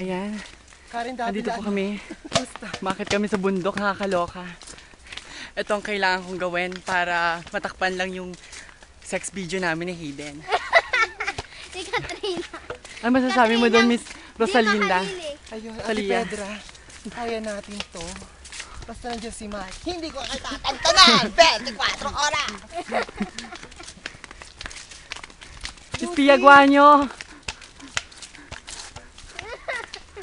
Ayan. Karen, dati Nandito po kami. Bakit kami sa bundok? Nakakaloka. Ito ang kailangan kong gawin para matakpan lang yung sex video namin ni Hayden. Si Katrina. Ano masasabi mo doon, Miss Rosalinda? Ayun, Ate Salia. Pedra. Kaya natin to. Basta nandiyan si Mike. Hindi ko kita tantanan! 24 oras! Miss Pia Guanyo!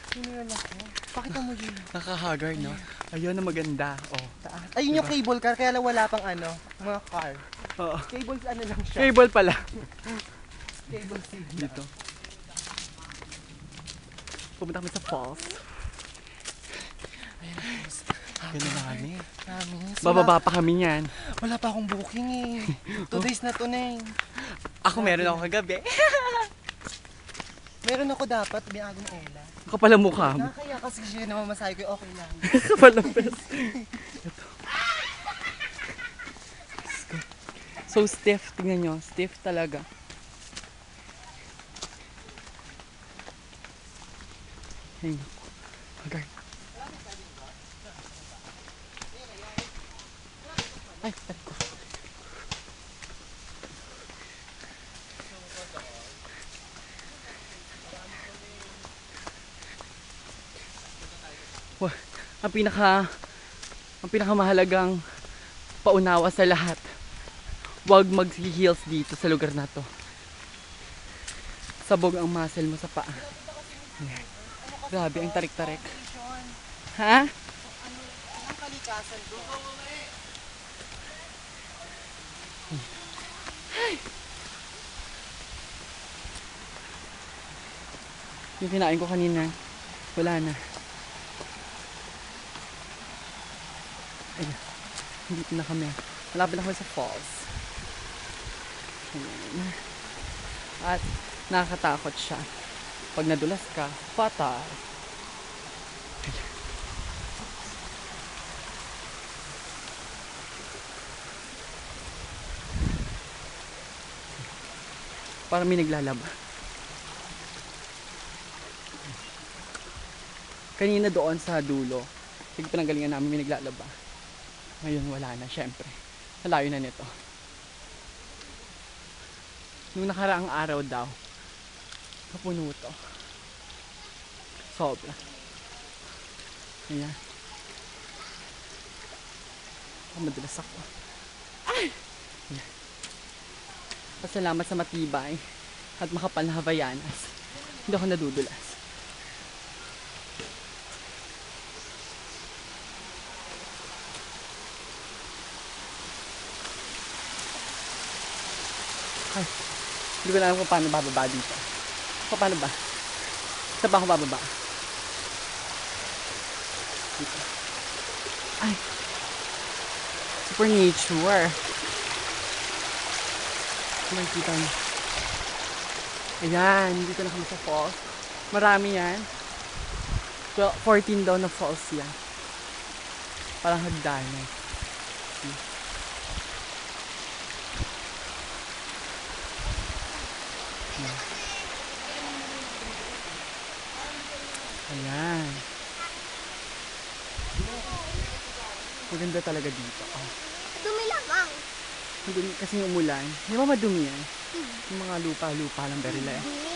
Sinira ko. Pakita mo yun. Nakahagar, no? Ayun na maganda. Oh. Taas. Ayun yung cable car, kaya lang wala pang ano, mga car. Oo. Cable ano lang siya. Cable pala. Cable signal. Dito. Pumunta kami sa falls. Ganda na kami. Bababa pa kami niyan. Wala pa akong booking eh. 2 days na to na eh. Ako meron ako kagabi. Meron ako dapat, biyago ng Ella. Kapal ang mukha mo. Nakakaya kasi siya naman masahe ko, okay lang. Kapal ang pes. Ito. So stiff. Tingnan nyo. Stiff talaga. Ay, naku. Hagar. Ay, tarik ko. Wah, ang pinakamahalagang paunawa sa lahat. Huwag mag-heels dito sa lugar na to. Sabog ang muscle mo sa paa. Ayan. Grabe, ang tarik-tarik. Ha? Ang kalikasan doon. Yung kinain ko kanina, wala na. Ayan. Dito na kami. Malapit na kami sa falls. Ayan. At nakakatakot siya. Pag nadulas ka, patay. Ayan. Parang may naglalaba. Kanina doon sa dulo, pinanggalingan namin may naglalaba. Ngayon wala na, syempre. Malayo na nito. Nung nakaraang araw daw, kapuno to. Sobra. Ayan. Madalas ako. Ay! Ayan. Pasalamat sa matibay at makapal na Havaianas. Hindi ako nadudulas. Ay, hindi ko na alam kung paano bababa dito. Paano ba? Saan ba ako bababa? Dito. Ay, super nature. Makikita mo. Ayan, dito na kami sa falls. Marami yan. 14 daw na falls yan. Parang hagdanan. Ayan. Maganda talaga dito. Oh. Dumi lamang. Dumi kasi yung umulan. Di ba madumi yan? Yung mga lupa-lupa lang berila eh. Dumi.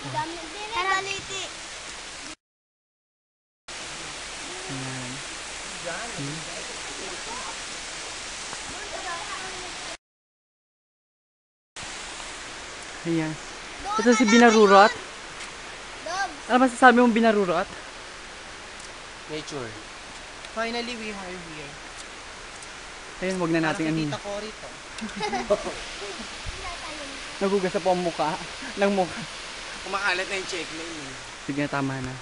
Dami din. Baliti. Ayan. Ayan. Ito si Binarurot. Dogs. Ano masasabi mong Binarurot? Nature. Finally, we are here. Ayun, wag na natin ano. Tita ko rito. Nagugas na po ang mukha. Ng mukha. Kumakalat na yung check na yun. Sige, tama na.